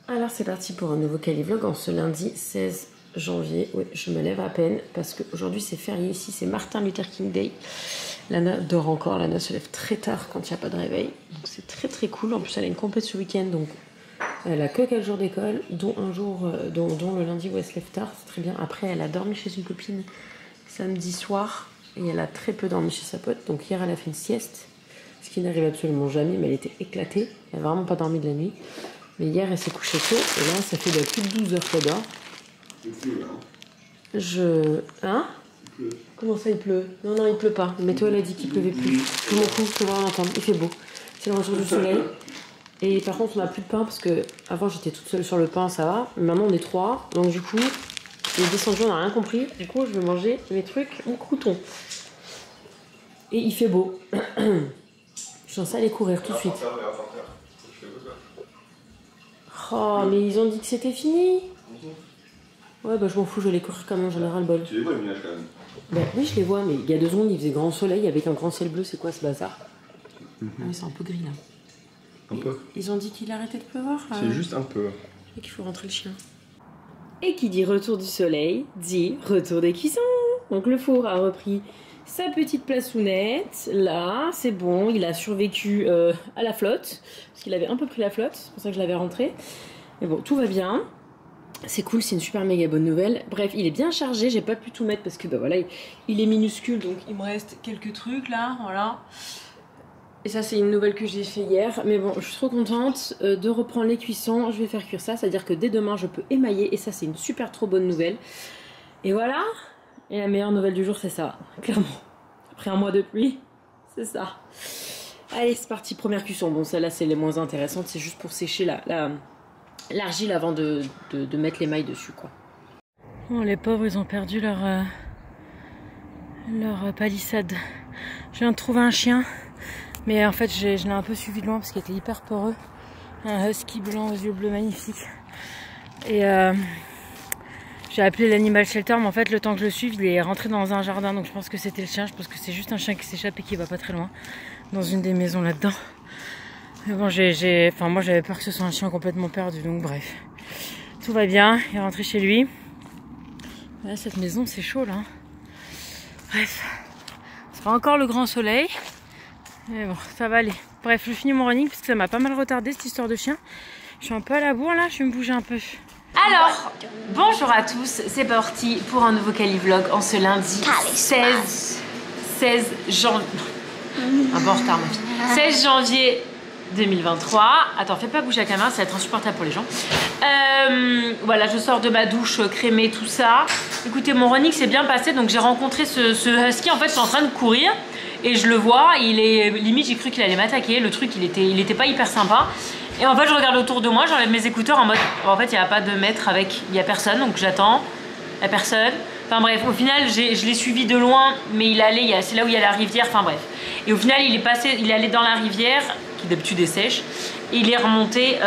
Alors c'est parti pour un nouveau Calivlog en ce lundi 16 janvier. Oui, je me lève à peine parce qu'aujourd'hui c'est férié ici, c'est Martin Luther King Day. Lana dort encore, Lana se lève très tard quand il n'y a pas de réveil. Donc c'est très cool. En plus elle a une compète ce week-end, donc elle a que 4 jours d'école, dont un jour, dont le lundi où elle se lève tard, c'est très bien. Après elle a dormi chez une copine samedi soir et elle a très peu dormi chez sa pote. Donc hier elle a fait une sieste, ce qui n'arrive absolument jamais, mais elle était éclatée. Elle n'a vraiment pas dormi de la nuit. Mais hier, elle s'est couchée tôt, et là, ça fait plus de 12 heures qu'elle dort. Il pleut, là. Hein? Il pleut. Comment ça, il pleut? Non, il pleut pas. Mais toi, elle a dit qu'il pleuvait plus. Je m'en fous, je peux pas l'entendre. Il fait beau. C'est le retour du soleil. Et par contre, on n'a plus de pain, parce que avant j'étais toute seule sur le pain, ça va. Mais maintenant, on est 3. Donc du coup, les descendus, on n'a rien compris. Du coup, je vais manger mes trucs au crouton. Et il fait beau. Je sens ça aller courir tout de suite. Oh, mais ils ont dit que c'était fini. Ouais, bah je m'en fous, je vais les courir quand même, j'en ai ras le bol. Tu les vois, les nuages, quand même? Bah oui, je les vois, mais il y a 2 secondes, il faisait grand soleil avec un grand ciel bleu, c'est quoi ce bazar? Ah oui, c'est un peu gris là. Un peu. Ils ont dit qu'il arrêtait de pleuvoir. C'est juste un peu. Et qu'il faut rentrer le chien. Et qui dit retour du soleil, dit retour des cuissons. Donc le four a repris sa petite plaçounette. Là, c'est bon, il a survécu à la flotte. Parce qu'il avait un peu pris la flotte, c'est pour ça que je l'avais rentré. Mais bon, tout va bien. C'est cool, c'est une super méga bonne nouvelle. Bref, il est bien chargé, j'ai pas pu tout mettre parce que bah voilà, il est minuscule, donc il me reste quelques trucs là, voilà. Et ça c'est une nouvelle que j'ai fait hier, mais bon, je suis trop contente de reprendre les cuissons. Je vais faire cuire ça, c'est-à-dire que dès demain je peux émailler et ça c'est une super trop bonne nouvelle. Et voilà, et la meilleure nouvelle du jour c'est ça, clairement. Après un mois de pluie, c'est ça. Allez, c'est parti, première cuisson. Bon, celle-là c'est les moins intéressantes, c'est juste pour sécher l'argile avant de mettre les mailles dessus, quoi. Oh, les pauvres, ils ont perdu leur palissade. Je viens de trouver un chien, mais en fait, je l'ai un peu suivi de loin parce qu'il était hyper peureux. Un husky blanc aux yeux bleus magnifiques. Et j'ai appelé l'animal shelter, mais en fait, le temps que je le suive, il est rentré dans un jardin, donc je pense que c'était le chien. Je pense que c'est juste un chien qui s'échappe et qui va pas très loin, dans une des maisons là-dedans. Mais bon, enfin, moi j'avais peur que ce soit un chien complètement perdu, donc bref. Tout va bien, il est rentré chez lui. Là, cette maison, c'est chaud là. Bref, c'est pas encore le grand soleil. Mais bon, ça va aller. Bref, je finis mon running parce que ça m'a pas mal retardé cette histoire de chien. Je suis un peu à la bourre là, je vais me bouger un peu. Alors, bonjour à tous, c'est parti pour un nouveau Calivlog en ce lundi 16 janvier. Un peu en retard ma fille. 16 janvier 2023. Attends, fais pas bouger la caméra, ça va être insupportable pour les gens. Voilà, je sors de ma douche crémée, tout ça. Écoutez, mon running s'est bien passé, donc j'ai rencontré ce husky. En fait, je suis en train de courir et je le vois. Il est limite, j'ai cru qu'il allait m'attaquer. Le truc, il était pas hyper sympa. Et en fait, je regarde autour de moi, j'enlève mes écouteurs en mode. En fait, il n'y a pas de mètre avec. Il n'y a personne, donc j'attends. Il n'y a personne. Enfin bref, au final, je l'ai suivi de loin, mais il allait, c'est là où il y a la rivière. Enfin bref. Et au final, il est allé dans la rivière, qui d'habitude est sèche, et il est remonté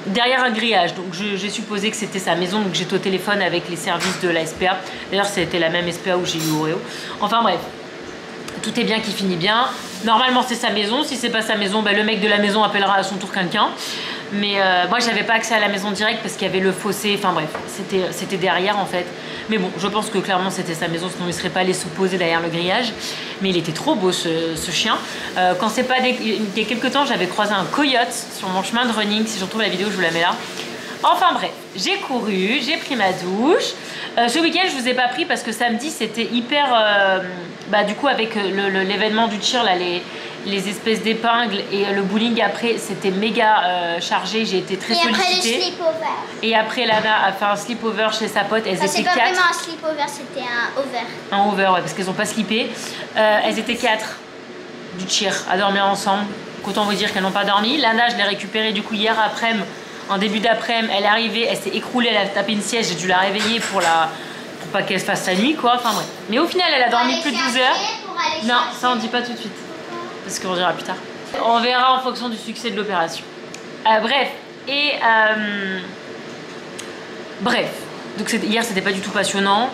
derrière un grillage. Donc j'ai supposé que c'était sa maison, donc j'étais au téléphone avec les services de la SPA. D'ailleurs, c'était la même SPA où j'ai eu Oreo. Enfin bref, tout est bien qui finit bien. Normalement, c'est sa maison. Si c'est pas sa maison, bah, le mec de la maison appellera à son tour quelqu'un. Mais moi, j'avais pas accès à la maison direct parce qu'il y avait le fossé. Enfin bref, c'était derrière en fait. Mais bon, je pense que clairement c'était sa maison, sinon il serait pas allé se poser derrière le grillage. Mais il était trop beau ce chien. Quand c'est pas il y a quelques temps, j'avais croisé un coyote sur mon chemin de running. Si je retrouve la vidéo, je vous la mets là. Enfin bref, j'ai couru, j'ai pris ma douche. Ce week-end, je vous ai pas pris parce que samedi c'était hyper. Bah du coup avec l'événement du cheer là, les espèces d'épingles et le bowling après c'était méga chargé, j'ai été très sollicitée. Et après le sleepover. Et après Lana a fait un sleepover chez sa pote, elles étaient 4. C'est pas vraiment un sleepover, c'était un over. Un over, ouais, parce qu'elles ont pas slippé. Elles étaient 4 du cheer à dormir ensemble. Autant vous dire qu'elles n'ont pas dormi. Lana, je l'ai récupérée du coup hier après-midi, en début d'après-midi, elle est arrivée, elle s'est écroulée, elle a tapé une sieste, j'ai dû la réveiller pour pas qu'elle se fasse sa nuit quoi, enfin bref. Mais au final elle a dormi plus de 12 heures. Non, ça on dit pas tout de suite. Parce qu'on dira plus tard. On verra en fonction du succès de l'opération. Bref, bref. Donc hier c'était pas du tout passionnant.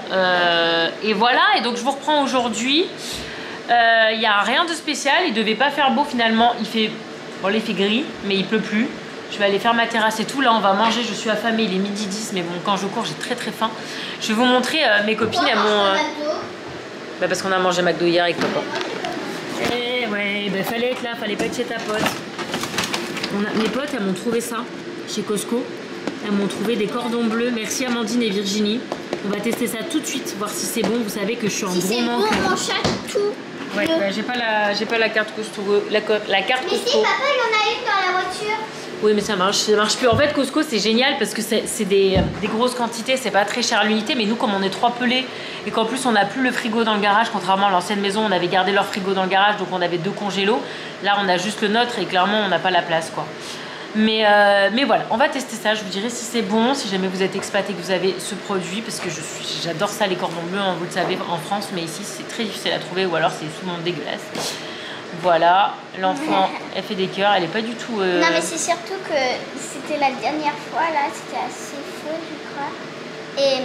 Et voilà, et donc je vous reprends aujourd'hui. Il n'y a rien de spécial, il devait pas faire beau finalement. Il fait gris, mais il pleut plus. Je vais aller faire ma terrasse et tout. Là, on va manger. Je suis affamée. Il est midi 10. Mais bon, quand je cours, j'ai très très faim. Je vais vous montrer mes copines. Elles m'ont... Bah, parce qu'on a mangé McDo hier avec papa. Eh ouais, bah, fallait être là. Fallait pas être chez ta pote. Mes potes, elles m'ont trouvé ça chez Costco. Elles m'ont trouvé des cordons bleus. Merci Amandine et Virginie. On va tester ça tout de suite, voir si c'est bon. Vous savez que je suis en gros manque. Si c'est bon, on achète tout. Ouais, bah, j'ai pas la carte Costco. La carte Mais Costco. si, papa, il y en a une dans la voiture. Oui, mais ça marche plus. En fait, Costco, c'est génial parce que c'est des grosses quantités. C'est pas très cher à l'unité. Mais nous, comme on est 3 pelés et qu'en plus, on n'a plus le frigo dans le garage, contrairement à l'ancienne maison, on avait gardé leur frigo dans le garage. Donc, on avait 2 congélos. Là, on a juste le nôtre et clairement, on n'a pas la place, quoi. Mais voilà, on va tester ça. Je vous dirai si c'est bon, si jamais vous êtes expat et que vous avez ce produit, parce que j'adore ça, les cordons bleus, hein, vous le savez, en France, mais ici c'est très difficile à trouver ou alors c'est souvent dégueulasse. Voilà, l'enfant, elle fait des cœurs, elle est pas du tout. Non, mais c'est surtout que c'était la dernière fois, là, c'était assez faux, je crois. Et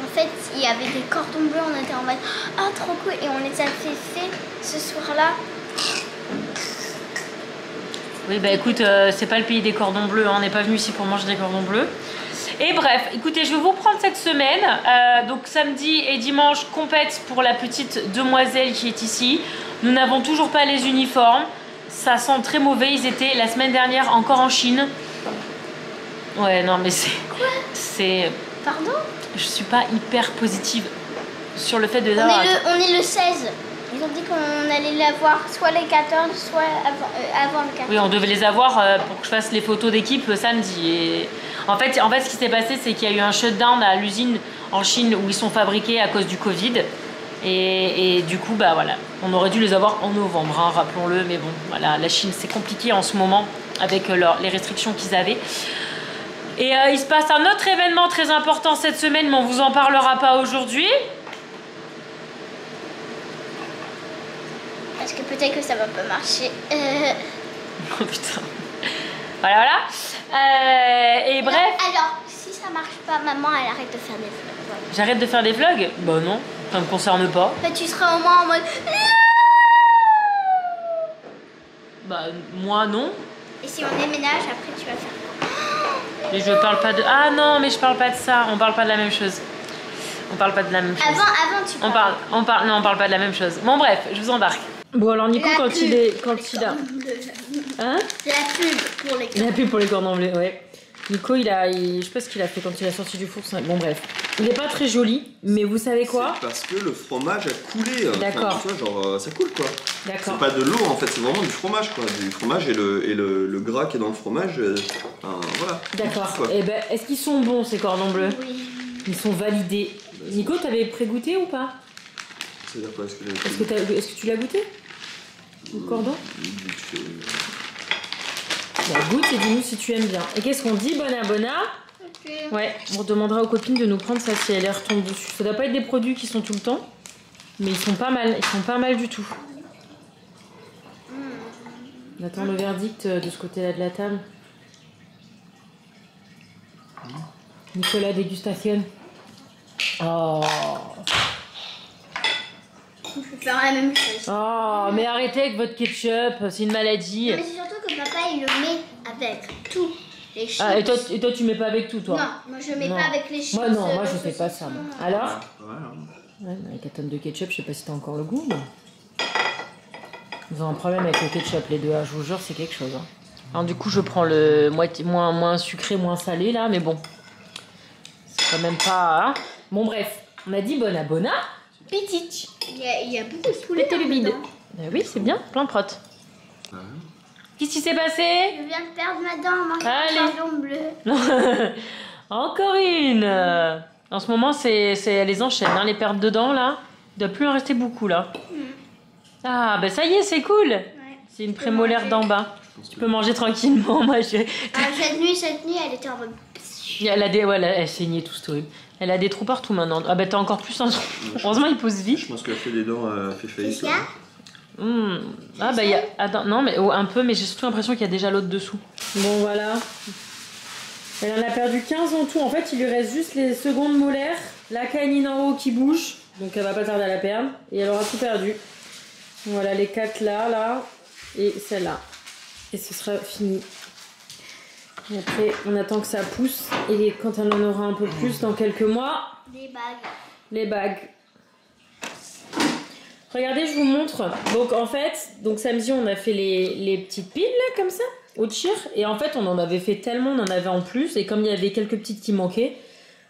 en fait, il y avait des cordons bleus, on était en mode ah, trop cool, et on les a fait ce soir-là. Oui, bah écoute, c'est pas le pays des cordons bleus, hein, on n'est pas venu ici pour manger des cordons bleus. Et bref, écoutez, je vais vous prendre cette semaine. Donc samedi et dimanche, compète pour la petite demoiselle qui est ici. Nous n'avons toujours pas les uniformes. Ça sent très mauvais. Ils étaient la semaine dernière encore en Chine. Ouais, non, mais c'est... Pardon? Je suis pas hyper positive sur le fait de... On est le 16. Ils ont dit qu'on allait l'avoir soit les 14, soit avant le 14. Oui, on devait les avoir pour que je fasse les photos d'équipe samedi. Et en fait, ce qui s'est passé, c'est qu'il y a eu un shutdown à l'usine en Chine où ils sont fabriqués à cause du Covid. Et du coup, bah voilà, on aurait dû les avoir en novembre, hein, rappelons-le. Mais bon, voilà, la Chine, c'est compliqué en ce moment avec les restrictions qu'ils avaient. Et il se passe un autre événement très important cette semaine, mais on vous en parlera pas aujourd'hui. Parce que peut-être que ça va pas marcher. Oh putain. Voilà. Et bref. Alors, si ça marche pas, maman, elle arrête de faire des vlogs. Voilà. J'arrête de faire des vlogs? Bah non, ça me concerne pas. En fait, tu seras au moins en mode... Bah moi non. Et si on déménage, après tu vas faire quoi? Mais je parle pas de... Ah non, mais je parle pas de ça. On parle pas de la même chose. On parle pas de la même chose. Avant tu parles. Non, on parle pas de la même chose. Bon bref, je vous embarque. Bon alors Nico, quand il a... Hein? La pub pour les cordons. La pub pour les cordons bleus, ouais. Nico, je sais pas ce qu'il a fait quand il a sorti du four. Bon bref, il est pas très joli, mais vous savez quoi? C'est parce que le fromage a coulé. D'accord. Enfin, tu vois, genre ça coule quoi. D'accord. C'est pas de l'eau en fait, c'est vraiment du fromage quoi. Du fromage et le gras qui est dans le fromage. Voilà. D'accord. Et ben, est-ce qu'ils sont bons ces cordons bleus? Oui. Ils sont validés. Nico, t'avais pré-goûté ou pas? C'est-à-dire quoi? Est-ce que tu l'as goûté? Le cordon? Bah, goûte et dis-nous si tu aimes bien. Et qu'est-ce qu'on dit, Bona? Okay. Ouais, on demandera aux copines de nous prendre ça si elle retombe dessus. Ça doit pas être des produits qui sont tout le temps, mais ils sont pas mal. Ils sont pas mal du tout. On attend le verdict de ce côté-là de la table. Nicolas dégustation. Oh. Je vais faire la même chose. Oh, mais arrêtez avec votre ketchup, c'est une maladie. Non, mais c'est surtout que papa il le met avec tout. Les chips. Ah, et toi tu mets pas avec tout, toi? Non, moi je mets pas avec les chips. Moi non, moi je fais pas ça. Moi. Alors? Ouais. Ouais, avec 4 tonnes de ketchup, je sais pas si t'as encore le goût. Mais... Ils ont un problème avec le ketchup, les deux, hein, je vous jure, c'est quelque chose. Hein. Alors du coup, je prends le moins sucré, moins salé, là, mais bon. C'est quand même pas... Hein. Bon, bref, on a dit Bona. Petite. Il y a beaucoup de poulet Le bide. dedans. Oui, c'est bien, plein de protes. Qu'est-ce qui s'est passé? Je viens de perdre ma dent en mangeant un cordon bleu. Encore une. En ce moment, elles les enchaînent, hein, les pertes de dents, là. Il ne doit plus en rester beaucoup, là. Ah, bah ça y est, c'est cool. Ouais, c'est une prémolaire d'en bas. Tu peux manger tranquillement, moi. Cette nuit, elle était en mode... Elle saignait tout, c'est horrible. Elle a des trous partout maintenant. Ah bah t'as encore plus un trou. Heureusement, il pousse vite. Je pense qu'elle a fait des dents, fait faillite. C'est ça? Ah bah il y a... Attends, non, mais un peu, mais j'ai surtout l'impression qu'il y a déjà l'autre dessous. Bon, voilà. Elle en a perdu 15 en tout. En fait, il lui reste juste les secondes molaires, la canine en haut qui bouge, donc elle va pas tarder à la perdre. Et elle aura tout perdu. Voilà, les 4 là, et celle-là. Et ce sera fini. Et après, on attend que ça pousse. Et quand on en aura un peu plus, dans quelques mois... Des bagues. Les bagues. Regardez, je vous montre. Donc en fait, donc samedi, on a fait les petites piles là, comme ça, au cheer. Et en fait, on en avait fait tellement, on en avait en plus. Et comme il y avait quelques petites qui manquaient,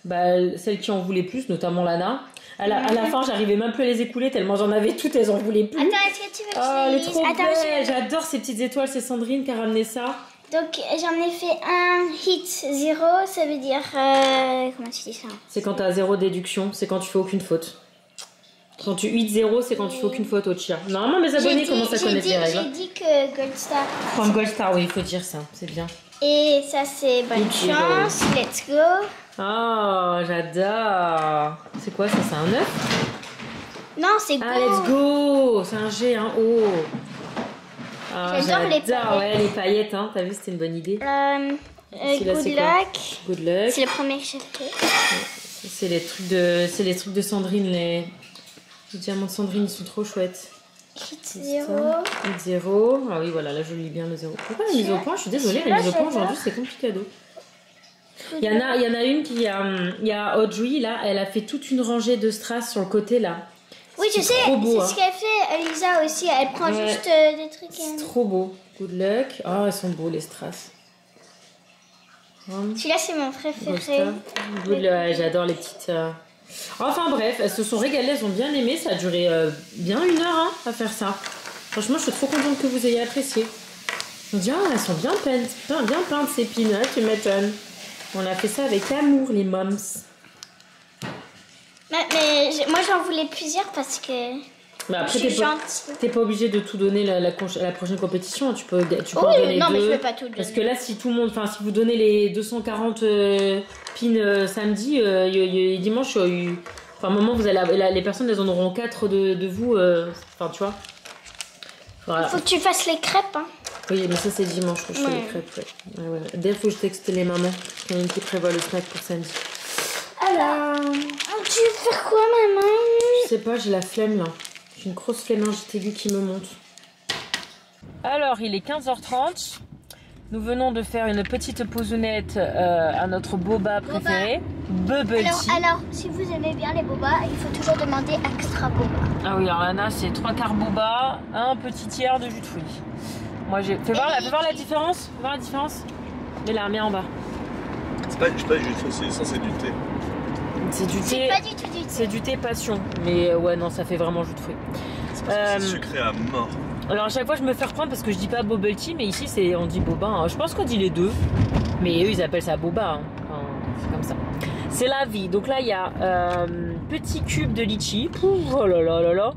bah, celles qui en voulaient plus, notamment Lana, à la fin, j'arrivais même plus à les écouler tellement j'en avais toutes, elles en voulaient plus. Attends, est-ce que tu veux que Oh, elle est trop Attends, belle. J'adore ces petites étoiles, c'est Sandrine qui a ramené ça. Donc j'en ai fait un hit 0, ça veut dire... comment tu dis ça? C'est quand t'as 0 déduction, c'est quand tu fais aucune faute. Quand tu hit 0, c'est quand tu fais aucune faute au cheer. Normalement, mes abonnés commencent à connaître les règles. J'ai dit que Gold Star. Comme Gold Star, oui, il faut dire ça, c'est bien. Et ça, c'est bonne chance, let's go. Oh, j'adore. C'est quoi ça? C'est un 9? Non, c'est go. Ah, let's go. C'est un G, un O. Ah, J'adore les paillettes. Ouais, les paillettes, hein. T'as vu, c'était une bonne idée. Good luck. Good luck. C'est le premier que j'ai fait. C'est les trucs de Sandrine, les diamants de Sandrine, ils sont trop chouettes. Hit 0. Hit 0. Ah oui, voilà, là je lis bien le 0. Pourquoi la mise au point? Je suis désolée, la mise au point aujourd'hui c'est compliqué. Il y en a une qui il y a Audrey là, elle a fait toute une rangée de strass sur le côté là. Oui, tu sais, c'est ce qu'elle fait Elisa aussi, elle prend juste des trucs. C'est trop beau. Good luck. Oh, elles sont beaux les strass. Celui-là c'est mon préféré. J'adore les petites. Enfin bref, elles se sont régalées, elles ont bien aimé, ça a duré bien 1 heure hein, à faire ça. Franchement, je suis trop contente que vous ayez apprécié. On dit, elles sont bien peintes ces peanuts, tu m'étonnes. On a fait ça avec amour, les moms. Mais moi j'en voulais plusieurs parce que Mais après, t'es pas obligé de tout donner la prochaine compétition. Tu peux en donner non, deux. mais je peux pas tout donner. Parce que là, si tout le monde, si vous donnez les 240 pins samedi, dimanche, à un moment, vous allez, les personnes, elles en auront 4 de vous. Enfin, tu vois. Voilà. Il faut que tu fasses les crêpes. Hein. Oui, mais ça, c'est dimanche que je fais les crêpes. Ouais. D'ailleurs, il faut que je texte les mamans. Il y en a une qui prévoit le snack pour samedi. Alors, tu veux faire quoi, maman? Je sais pas, j'ai la flemme là. J'ai une grosse flemmingite aiguë qui me monte. Alors, il est 15h30. Nous venons de faire une petite pausounette à notre boba préféré, Bubble Tea. Alors, si vous aimez bien les bobas, il faut toujours demander extra boba. Ah oui, alors Lana, c'est 3/4 boba, un petit tiers de jus de fruits. Moi, j'ai. Fais voir la différence. Fais voir la différence. Mais là, mets en bas. C'est pas du tout, c'est censé du thé. C'est du thé. C'est pas du tout du thé. C'est du thé passion. Mais ouais, non, ça fait vraiment jus de fruits. C'est sucré à mort. Alors à chaque fois je me fais reprendre parce que je dis pas bubble tea, mais ici on dit boba. Hein. Je pense qu'on dit les deux, mais eux ils appellent ça boba. Hein. Enfin, c'est comme ça. C'est la vie. Donc là il y a petit cube de litchi. Oh là là là là.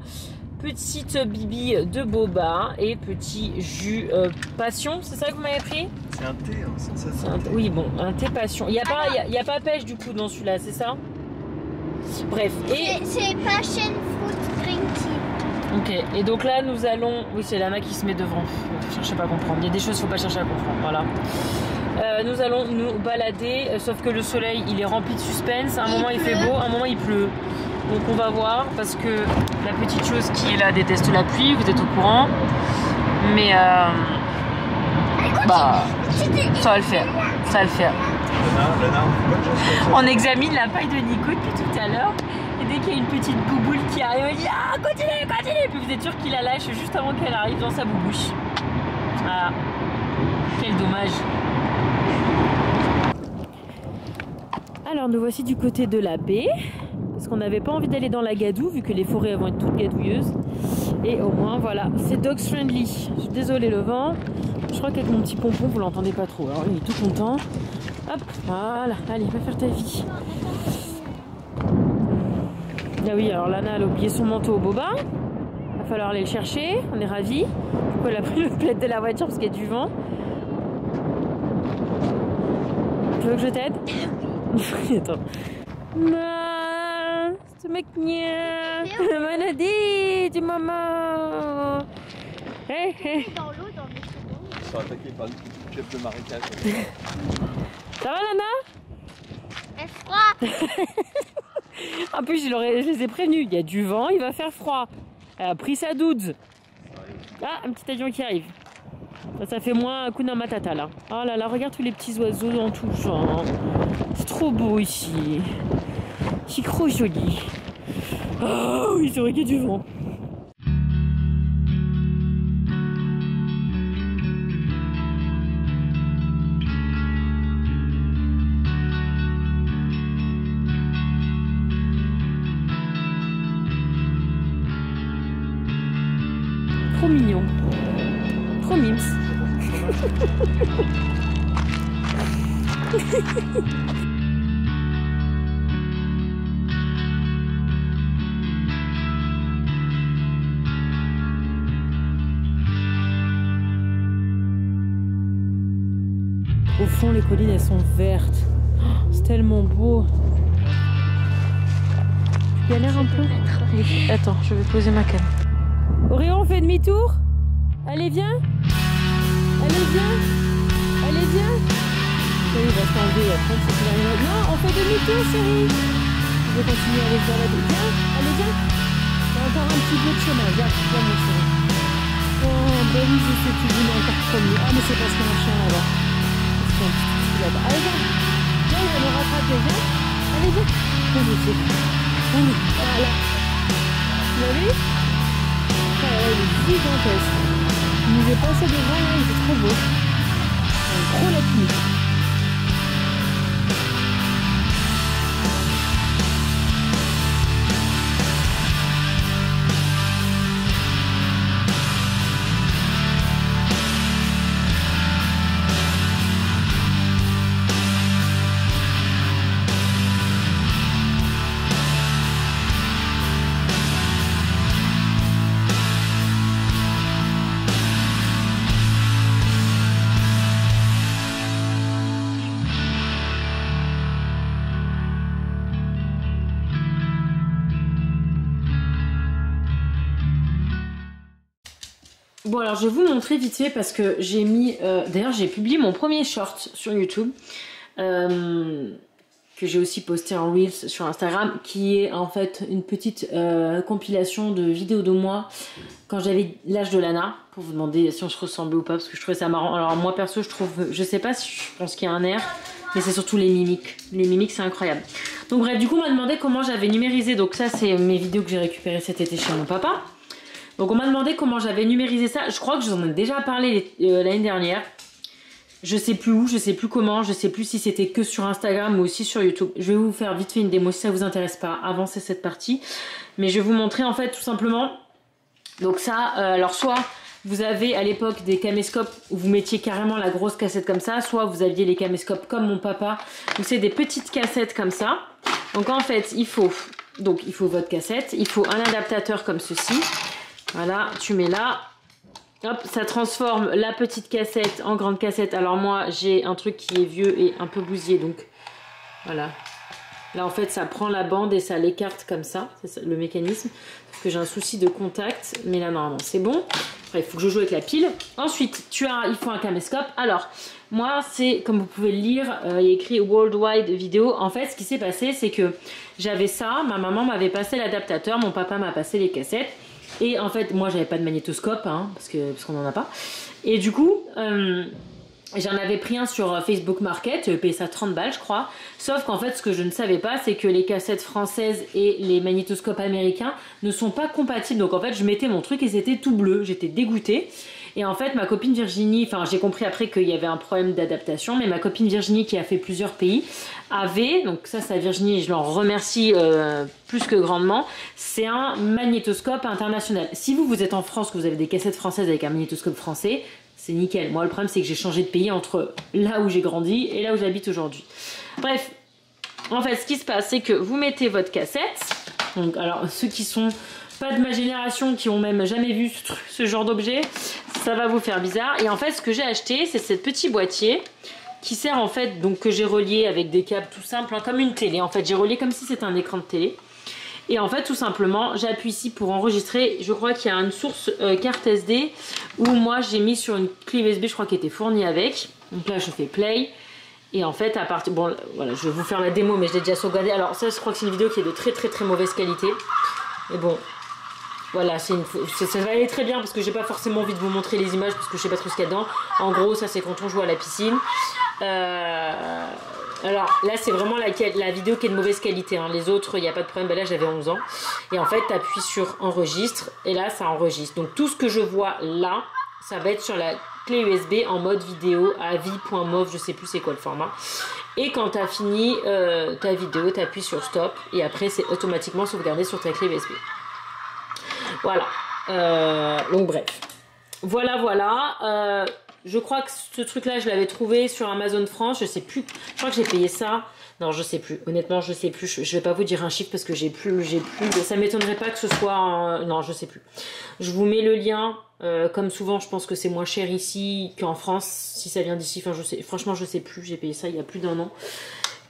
Petite bibi de boba et petit jus passion. C'est ça que vous m'avez pris? C'est un thé, hein, c'est ça. Oui bon, un thé passion. Il y a pas pêche du coup dans celui-là, c'est ça? Bref. Et c'est passion fruit green tea. Ok, et donc là nous allons... Oui, c'est Lana qui se met devant. Cherchez pas à comprendre. Il y a des choses qu'il ne faut pas chercher à comprendre. Voilà. Nous allons nous balader, sauf que le soleil il est rempli de suspense. À un moment il fait beau, à un moment il pleut. Donc on va voir, parce que la petite chose qui est là déteste la pluie, vous êtes au courant. Mais ça va le faire. Ça va le faire. On examine la paille de Nico depuis tout à l'heure. Et dès qu'il y a une petite bouboule qui arrive, on dit ah continue. Et puis vous êtes sûr qu'il la lâche juste avant qu'elle arrive dans sa boubouche. Voilà. Quel dommage. Alors nous voici du côté de la baie. Parce qu'on n'avait pas envie d'aller dans la gadoue vu que les forêts vont être toutes gadouilleuses. Et au moins voilà, c'est dogs friendly. Je suis désolée le vent. Je crois qu'avec mon petit pompon vous l'entendez pas trop. Alors il est tout content. Hop, voilà, allez, va faire ta vie. Ah oui, alors Lana elle a oublié son manteau au boba. Va falloir aller le chercher, on est ravis. Du coup elle a pris le plaid de la voiture parce qu'il y a du vent. Tu veux que je t'aide? Attends. Non, c'est mec-nia. Mana dit, maman. Hé, hé. Dans l'eau, dans le secondes. Ils sont attaqués par une chef de marécage. Ça va Lana? C'est froid. En plus je les ai prévenus, il y a du vent, il va faire froid. Elle a pris sa douze. Ah, un petit avion qui arrive. Ça fait moins Hakuna Matata là. Oh là là, regarde tous les petits oiseaux dans tout genre. C'est trop beau ici. C'est trop joli. Oh oui, c'est vrai qu'il y a du vent. Trop mignon. Trop mimes. Au fond, les collines, elles sont vertes. Oh, c'est tellement beau. Tu galères un peu? Oui. Attends, je vais poser ma canne. Orion, on fait demi-tour? Allez, viens. Allez, viens. Allez, viens. Oui, il va s'enlever. Non, on fait demi-tour, chérie. Je vais continuer à aller vers la vie. Viens. Allez, viens. Il y a encore un petit bout de chemin. Viens, viens, mon chéri. Oh, ben oui, je sais, tu voulais encore premier. Ah, mais c'est parce qu'il y a un chien là-bas. Allez, viens. Viens, il va nous rattraper. Viens. Allez, viens. Allez, viens. Allez, voilà. Vous l'avez vu? Ah, là, il est gigantesque. Il nous est passé devant, là, il est trop beau. Un gros lac. Bon, alors je vais vous montrer vite fait parce que j'ai mis... D'ailleurs, j'ai publié mon premier short sur YouTube. Que j'ai aussi posté en Reels sur Instagram. Qui est en fait une petite compilation de vidéos de moi quand j'avais l'âge de Lana. Pour vous demander si on se ressemblait ou pas. Parce que je trouvais ça marrant. Alors moi perso, je trouve... Je sais pas si je pense qu'il y a un air. Mais c'est surtout les mimiques. Les mimiques, c'est incroyable. Donc bref, du coup, on m'a demandé comment j'avais numérisé. Donc ça, c'est mes vidéos que j'ai récupérées cet été chez mon papa. Donc on m'a demandé comment j'avais numérisé ça. Je crois que je vous en ai déjà parlé l'année dernière. Je sais plus où, je sais plus comment, je sais plus si c'était que sur Instagram ou aussi sur YouTube. Je vais vous faire vite fait une démo si ça vous intéresse pas. Avancez cette partie. Mais je vais vous montrer en fait tout simplement. Donc ça, alors soit vous avez à l'époque des caméscopes où vous mettiez carrément la grosse cassette comme ça. Soit vous aviez les caméscopes comme mon papa où c'est des petites cassettes comme ça. Donc en fait il faut votre cassette. Il faut un adaptateur comme ceci. Voilà, tu mets là, hop, ça transforme la petite cassette en grande cassette. Alors moi, j'ai un truc qui est vieux et un peu bousillé, donc voilà. Là, en fait, ça prend la bande et ça l'écarte comme ça, c'est ça, le mécanisme. Parce que j'ai un souci de contact, mais là, normalement, c'est bon. Après, il faut que je joue avec la pile. Ensuite, il faut un caméscope. Alors, moi, c'est, comme vous pouvez le lire, il y a écrit Worldwide Video. En fait, ce qui s'est passé, c'est que j'avais ça, ma maman m'avait passé l'adaptateur, mon papa m'a passé les cassettes. Et en fait, moi, j'avais pas de magnétoscope, hein, parce qu'on n'en a pas. Et du coup, j'en avais pris un sur Facebook Market, j'avais payé ça 30 balles, je crois. Sauf qu'en fait, ce que je ne savais pas, c'est que les cassettes françaises et les magnétoscopes américains ne sont pas compatibles. Donc en fait, je mettais mon truc et c'était tout bleu. J'étais dégoûtée. Et en fait, ma copine Virginie, enfin j'ai compris après qu'il y avait un problème d'adaptation, mais ma copine Virginie qui a fait plusieurs pays avait, donc ça c'est à Virginie et je l'en remercie plus que grandement, c'est un magnétoscope international. Si vous êtes en France, que vous avez des cassettes françaises avec un magnétoscope français, c'est nickel. Moi le problème c'est que j'ai changé de pays entre là où j'ai grandi et là où j'habite aujourd'hui. Bref, en fait ce qui se passe c'est que vous mettez votre cassette, donc alors ceux qui sont pas de ma génération, qui ont même jamais vu ce genre d'objet, ça va vous faire bizarre. Et en fait, ce que j'ai acheté, c'est ce petit boîtier qui sert en fait, donc que j'ai relié avec des câbles tout simples, hein, comme une télé. En fait, j'ai relié comme si c'était un écran de télé. Et en fait, tout simplement, j'appuie ici pour enregistrer. Je crois qu'il y a une source carte SD où moi, j'ai mis sur une clé USB, je crois qui était fournie avec. Donc là, je fais play. Et en fait, à partir... Bon, voilà, je vais vous faire la démo, mais je l'ai déjà sauvegardé. Alors ça, je crois que c'est une vidéo qui est de très très très mauvaise qualité. Mais bon... Voilà, ça va aller très bien parce que j'ai pas forcément envie de vous montrer les images parce que je sais pas trop ce qu'il y a dedans. En gros, ça c'est quand on joue à la piscine. Alors là, c'est vraiment la vidéo qui est de mauvaise qualité. Hein. Les autres, il n'y a pas de problème. Ben là, j'avais 11 ans. Et en fait, tu appuies sur enregistre et là, ça enregistre. Donc tout ce que je vois là, ça va être sur la clé USB en mode vidéo avi.mov, je sais plus c'est quoi le format. Et quand tu as fini ta vidéo, tu appuies sur stop et après, c'est automatiquement sauvegardé sur ta clé USB. Voilà. Donc bref. Voilà. Je crois que ce truc-là, je l'avais trouvé sur Amazon France. Je sais plus. Je crois que j'ai payé ça. Non, je sais plus. Honnêtement, je sais plus. Je vais pas vous dire un chiffre parce que j'ai plus. Ça m'étonnerait pas que ce soit. Non, je sais plus. Je vous mets le lien. Comme souvent, je pense que c'est moins cher ici qu'en France. Si ça vient d'ici, enfin, je sais. Franchement, je sais plus. J'ai payé ça il y a plus d'1 an.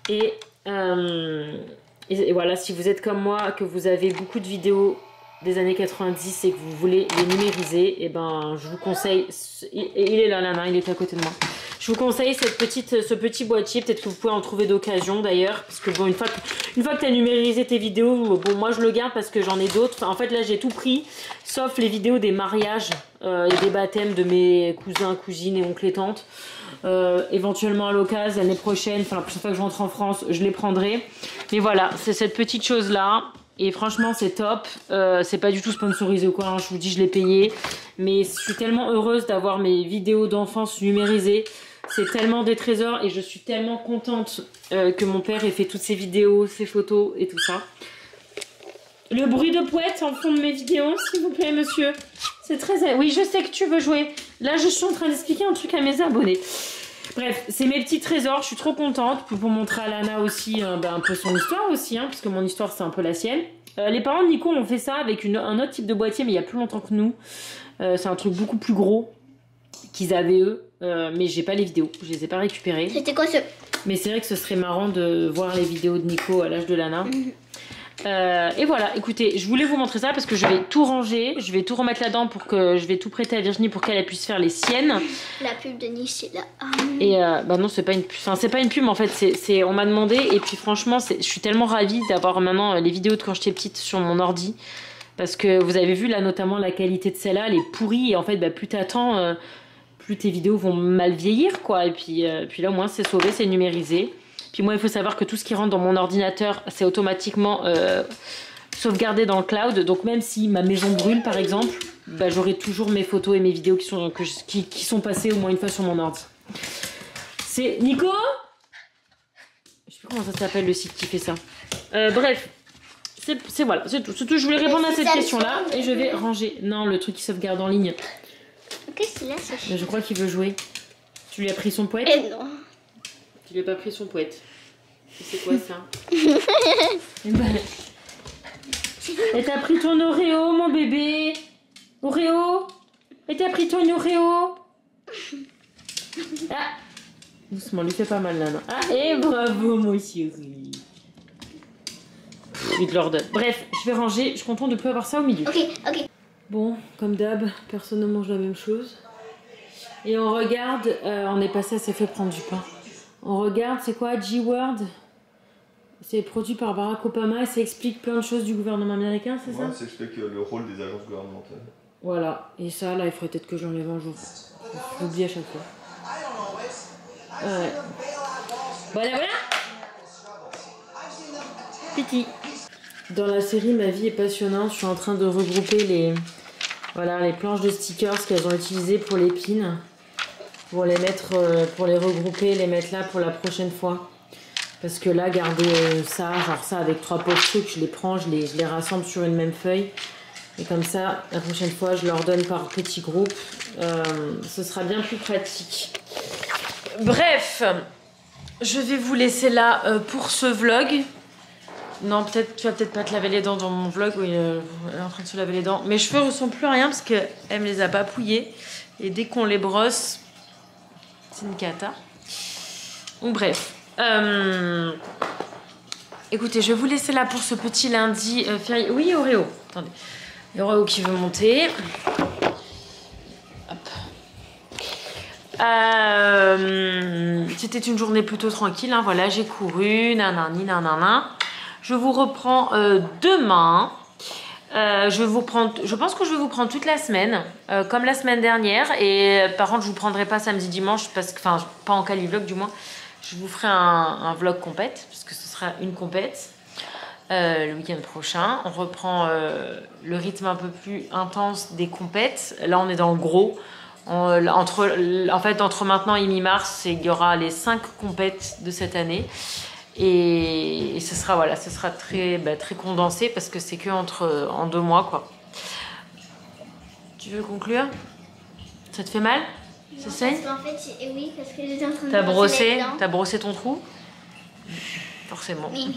Et voilà, si vous êtes comme moi, que vous avez beaucoup de vidéos des années 90 et que vous voulez les numériser, et ben je vous conseille, il est là, il est à côté de moi. Je vous conseille ce petit boîtier, peut-être que vous pouvez en trouver d'occasion d'ailleurs, parce que bon, une fois que tu as numérisé tes vidéos, bon moi je le garde parce que j'en ai d'autres. Enfin, en fait là j'ai tout pris, sauf les vidéos des mariages et des baptêmes de mes cousins, cousines et oncles et tantes. Éventuellement à l'occasion, l'année prochaine, enfin la prochaine fois que je rentre en France, je les prendrai. Mais voilà, c'est cette petite chose là. Et franchement, c'est top. C'est pas du tout sponsorisé ou quoi. Hein. Je vous dis, je l'ai payé. Mais je suis tellement heureuse d'avoir mes vidéos d'enfance numérisées. C'est tellement des trésors. Et je suis tellement contente que mon père ait fait toutes ces vidéos, ces photos et tout ça. Le bruit de pouette en fond de mes vidéos, s'il vous plaît, monsieur. C'est très... Oui, je sais que tu veux jouer. Là, je suis en train d'expliquer un truc à mes abonnés. Bref, c'est mes petits trésors, je suis trop contente pour montrer à Lana aussi un peu son histoire aussi, hein, parce que mon histoire c'est un peu la sienne. Les parents de Nico ont fait ça avec un autre type de boîtier, mais il y a plus longtemps que nous. C'est un truc beaucoup plus gros qu'ils avaient eux, mais j'ai pas les vidéos, je les ai pas récupérées. C'était quoi ce... Mais c'est vrai que ce serait marrant de voir les vidéos de Nico à l'âge de Lana. Et voilà, écoutez, je voulais vous montrer ça parce que je vais tout ranger, je vais tout remettre là-dedans pour que je vais tout prêter à Virginie pour qu'elle puisse faire les siennes. La pub de Niche, c'est là. Et bah non, c'est pas une pub, enfin c'est pas une pub en fait, on m'a demandé et puis franchement, je suis tellement ravie d'avoir maintenant les vidéos de quand j'étais petite sur mon ordi parce que vous avez vu là notamment la qualité de celle-là, elle est pourrie et en fait bah, plus t'attends, plus tes vidéos vont mal vieillir quoi et puis là au moins c'est sauvé, c'est numérisé. Puis moi, il faut savoir que tout ce qui rentre dans mon ordinateur, c'est automatiquement sauvegardé dans le cloud. Donc même si ma maison brûle, par exemple, bah, j'aurai toujours mes photos et mes vidéos qui sont passées au moins une fois sur mon ordi. C'est Nico ? Je sais plus comment ça s'appelle le site qui fait ça. Bref, voilà, c'est tout. Je voulais répondre à cette question-là et je vais ranger. Non, le truc qui sauvegarde en ligne. Qu'est-ce qu'il a, ce chien ? Je crois qu'il veut jouer. Tu lui as pris son poète ? Non. Tu lui as pas pris son poète. C'est quoi ça? Et t'as pris ton Oreo, mon bébé? Oreo? Et t'as pris ton Oreo? Ah! Doucement, lui fait pas mal là, non? Ah, et bravo, mon chéri. Il te l'ordonne. Bref, je vais ranger. Je suis contente de ne plus avoir ça au milieu. Ok. Bon, comme d'hab, personne ne mange la même chose. Et on regarde, on est passé à s'est fait prendre du pain. On regarde, c'est quoi, G-Word? C'est produit par Barack Obama et ça explique plein de choses du gouvernement américain, c'est ça? Ça explique le rôle des agences gouvernementales. Voilà, et ça, là, il faudrait peut-être que j'enlève un jour. Je l'oublie à chaque fois. Ouais. Voilà. Petit. Dans la série Ma vie est passionnante, je suis en train de regrouper les planches de stickers qu'elles ont utilisées pour les pins. Pour les mettre, pour les regrouper, les mettre là pour la prochaine fois. Parce que là, garder ça, genre ça avec 3 post-trucs, je les prends, je les rassemble sur une même feuille. Et comme ça, la prochaine fois, je leur donne par petits groupes. Ce sera bien plus pratique. Bref, je vais vous laisser là pour ce vlog. Non, peut-être tu vas peut-être pas te laver les dents dans mon vlog. Oui, elle est en train de se laver les dents. Mes cheveux ne ressemblent plus à rien parce qu'elle me les a pas pouillés. Et dès qu'on les brosse... C'est une cata. Donc bref. Écoutez, je vais vous laisser là pour ce petit lundi férié. Oui, Oreo. Attendez. Il y a Oreo qui veut monter. Hop. C'était une journée plutôt tranquille. Hein. Voilà, j'ai couru. Nanani, nanana. Je vous reprends demain. Je pense que je vais vous prendre toute la semaine, comme la semaine dernière. Et par contre, je vous prendrai pas samedi, dimanche, parce que, enfin, pas en Calivlog du moins. Je vous ferai un vlog compète, parce que ce sera une compète le week-end prochain. On reprend le rythme un peu plus intense des compètes. Là, on est dans le gros. Entre maintenant et mi-mars, il y aura les 5 compètes de cette année. Et ce sera très condensé parce que c'est que en 2 mois, quoi. Tu veux conclure? Ça te fait mal? Ça saigne? En fait, oui, parce que j'étais en train de T'as brossé ton trou? Forcément. Oui.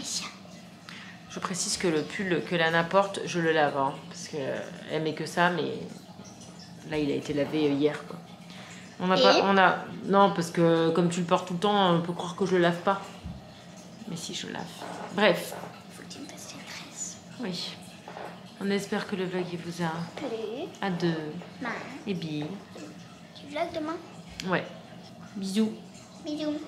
Je précise que le pull que Lana porte, je le lave, hein, parce qu'elle met que ça, mais là il a été lavé hier, quoi. Non, parce que comme tu le portes tout le temps, on peut croire que je le lave pas. Mais si, je lave. Bref. Faut que tu me passes les tresses. Oui. On espère que le vlog il vous a à deux. Maman. Et billes. Tu vlogs demain? Ouais. Bisous. Bisous.